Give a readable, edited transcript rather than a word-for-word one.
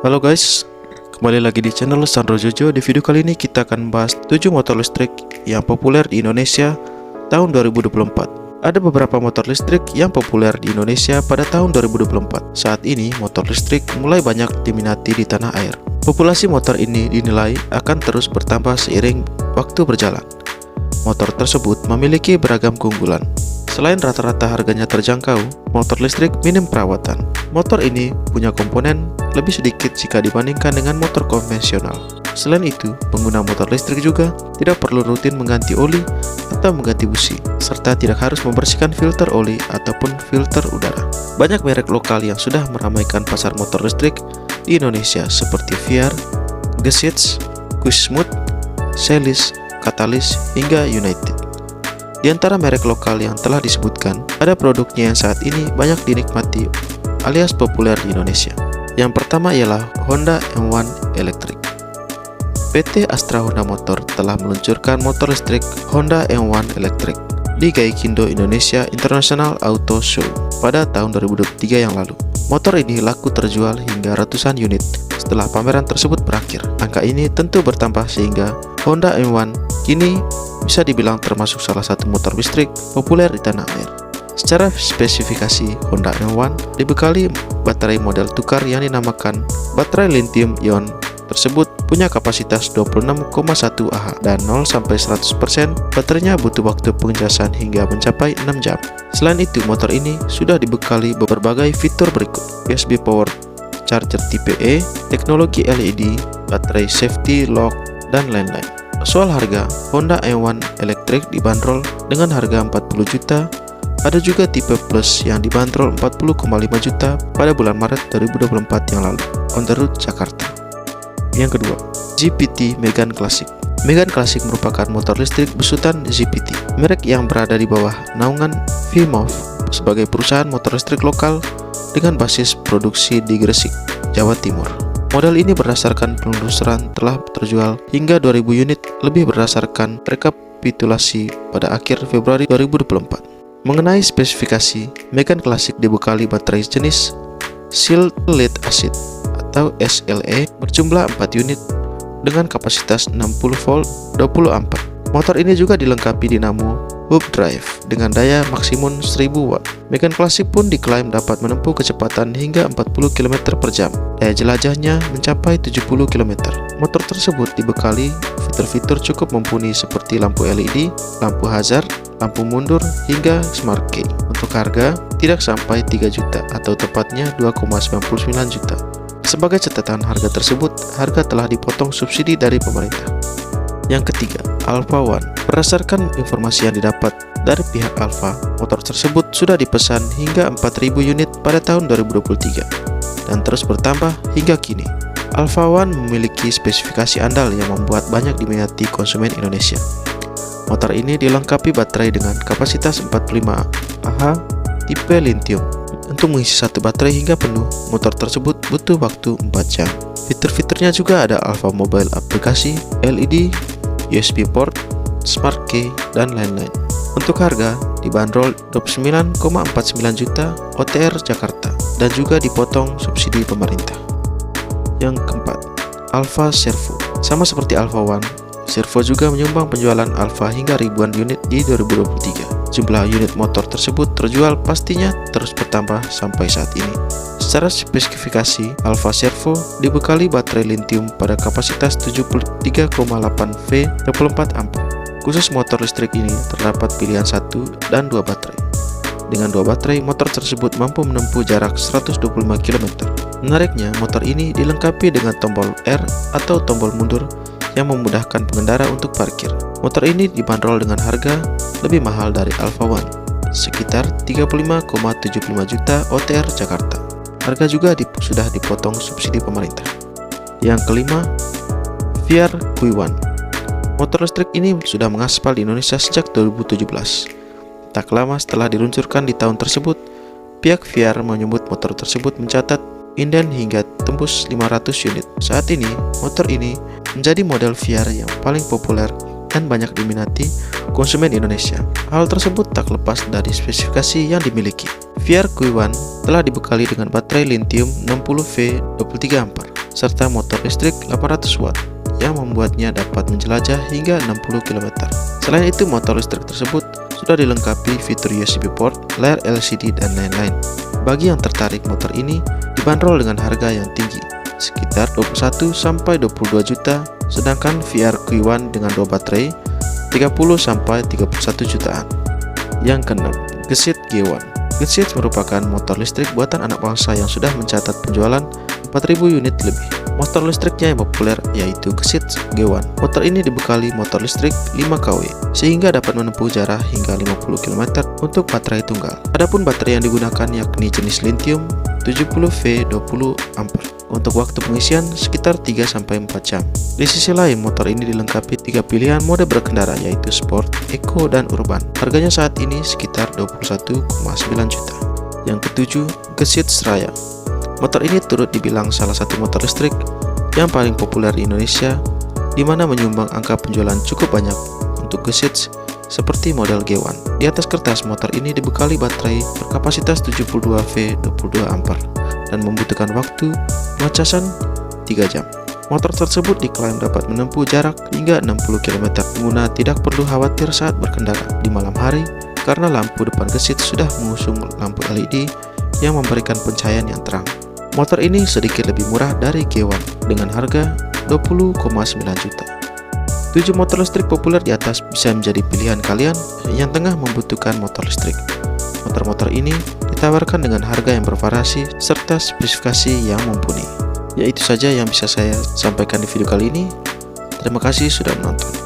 Halo guys, kembali lagi di channel Sandro Jojo. Di video kali ini kita akan membahas 7 motor listrik yang populer di Indonesia tahun 2024. Ada beberapa motor listrik yang populer di Indonesia pada tahun 2024. Saat ini motor listrik mulai banyak diminati di tanah air. Populasi motor ini dinilai akan terus bertambah seiring waktu berjalan. Motor tersebut memiliki beragam keunggulan. Selain rata-rata harganya terjangkau, motor listrik minim perawatan. Motor ini punya komponen lebih sedikit jika dibandingkan dengan motor konvensional. Selain itu, pengguna motor listrik juga tidak perlu rutin mengganti oli atau mengganti busi, serta tidak harus membersihkan filter oli ataupun filter udara. Banyak merek lokal yang sudah meramaikan pasar motor listrik di Indonesia seperti VR, Gesits, Quismoot, Celis, Catalyst, hingga United. Di antara merek lokal yang telah disebutkan, ada produknya yang saat ini banyak dinikmati alias populer di Indonesia. Yang pertama ialah Honda M1 Electric. PT Astra Honda Motor telah meluncurkan motor listrik Honda M1 Electric di Gaikindo Indonesia International Auto Show pada tahun 2023 yang lalu. Motor ini laku terjual hingga ratusan unit setelah pameran tersebut berakhir. Angka ini tentu bertambah sehingga Honda M1 kini bisa dibilang termasuk salah satu motor listrik populer di tanah air. Secara spesifikasi, Honda M1 dibekali baterai model tukar yang dinamakan baterai lithium ion. Tersebut punya kapasitas 26,1 Ah dan 0-100% baterainya butuh waktu pengecasan hingga mencapai 6 jam. Selain itu, motor ini sudah dibekali berbagai fitur berikut: USB power charger tipe E, teknologi LED, baterai safety lock, dan lain-lain. Soal harga, Honda M1 Electric dibanderol dengan harga 40 juta. Ada juga tipe Plus yang dibanderol 40,5 juta pada bulan Maret 2024 yang lalu, on the road Jakarta. Yang kedua, GPT Megane Classic. Megane Classic merupakan motor listrik besutan GPT, merek yang berada di bawah naungan VMOV sebagai perusahaan motor listrik lokal dengan basis produksi di Gresik, Jawa Timur. Model ini berdasarkan penelusuran telah terjual hingga 2000 unit lebih berdasarkan rekapitulasi pada akhir Februari 2024. Mengenai spesifikasi, Megane Classic dibekali baterai jenis Silver Lead Acid atau SLE berjumlah 4 unit dengan kapasitas 60 volt 20 ampere. Motor ini juga dilengkapi dinamo hub drive dengan daya maksimum 1000 watt. Megane Classic pun diklaim dapat menempuh kecepatan hingga 40 km per jam. Daya jelajahnya mencapai 70 km. Motor tersebut dibekali fitur-fitur cukup mumpuni seperti lampu LED, lampu hazard, lampu mundur, hingga smart key. Untuk harga, tidak sampai 3 juta atau tepatnya 2,99 juta. Sebagai catatan harga tersebut, harga telah dipotong subsidi dari pemerintah. Yang ketiga, Alpha One. Berdasarkan informasi yang didapat dari pihak Alpha, motor tersebut sudah dipesan hingga 4.000 unit pada tahun 2023 dan terus bertambah hingga kini. Alpha One memiliki spesifikasi andal yang membuat banyak diminati konsumen Indonesia. Motor ini dilengkapi baterai dengan kapasitas 45 Ah tipe lithium. Untuk mengisi satu baterai hingga penuh, motor tersebut butuh waktu 4 jam. Fitur-fiturnya juga ada Alpha Mobile aplikasi, LED, USB port, smart key, dan lain-lain. Untuk harga, dibanderol 29,49 juta OTR Jakarta dan juga dipotong subsidi pemerintah. Yang keempat, Alpha Servo. Sama seperti Alpha One, Servo juga menyumbang penjualan Alpha hingga ribuan unit di 2023. Jumlah unit motor tersebut terjual pastinya terus bertambah sampai saat ini. Secara spesifikasi, Alpha Servo dibekali baterai lithium pada kapasitas 73,8 V 24 ampere. Khusus motor listrik ini terdapat pilihan 1 dan 2 baterai. Dengan 2 baterai, motor tersebut mampu menempuh jarak 125 km. Menariknya, motor ini dilengkapi dengan tombol R atau tombol mundur yang memudahkan pengendara untuk parkir. Motor ini dibanderol dengan harga lebih mahal dari Alpha One, sekitar 35,75 juta OTR Jakarta. Harga juga sudah dipotong subsidi pemerintah. Yang kelima, VR Q1. Motor listrik ini sudah mengaspal di Indonesia sejak 2017. Tak lama setelah diluncurkan di tahun tersebut, pihak VR menyebut motor tersebut mencatat inden hingga tembus 500 unit. Saat ini, motor ini menjadi model VR yang paling populer dan banyak diminati konsumen Indonesia. Hal tersebut tak lepas dari spesifikasi yang dimiliki. VR Q1 telah dibekali dengan baterai lithium 60V 23 ampere serta motor listrik 800 watt yang membuatnya dapat menjelajah hingga 60 km. Selain itu, motor listrik tersebut sudah dilengkapi fitur USB port, layar LCD, dan lain-lain. Bagi yang tertarik, motor ini dibanderol dengan harga yang tinggi, sekitar 21-22 juta, sedangkan VR Q1 dengan 2 baterai 30-31 jutaan. Yang keenam, Gesit G1. Gesit merupakan motor listrik buatan anak bangsa yang sudah mencatat penjualan 4.000 unit lebih. Motor listriknya yang populer yaitu Gesit G1. Motor ini dibekali motor listrik 5 kW sehingga dapat menempuh jarak hingga 50 km untuk baterai tunggal. Adapun baterai yang digunakan yakni jenis lithium 70V 20A. Untuk waktu pengisian sekitar 3-4 jam. Di sisi lain, motor ini dilengkapi 3 pilihan mode berkendara yaitu Sport, Eco, dan Urban. Harganya saat ini sekitar 21,9 juta. Yang ketujuh, Gesit Sraya. Motor ini turut dibilang salah satu motor listrik yang paling populer di Indonesia, di mana menyumbang angka penjualan cukup banyak untuk Gesit seperti model G1. Di atas kertas, motor ini dibekali baterai berkapasitas 72V 22A dan membutuhkan waktu pengecasan 3 jam. Motor tersebut diklaim dapat menempuh jarak hingga 60 km. Pengguna tidak perlu khawatir saat berkendara di malam hari karena lampu depan Gesit sudah mengusung lampu LED yang memberikan pencahayaan yang terang. Motor ini sedikit lebih murah dari G1 dengan harga 20,9 juta. 7 motor listrik populer di atas bisa menjadi pilihan kalian yang tengah membutuhkan motor listrik. Motor-motor ini ditawarkan dengan harga yang bervariasi serta spesifikasi yang mumpuni. Ya, itu saja yang bisa saya sampaikan di video kali ini. Terima kasih sudah menonton.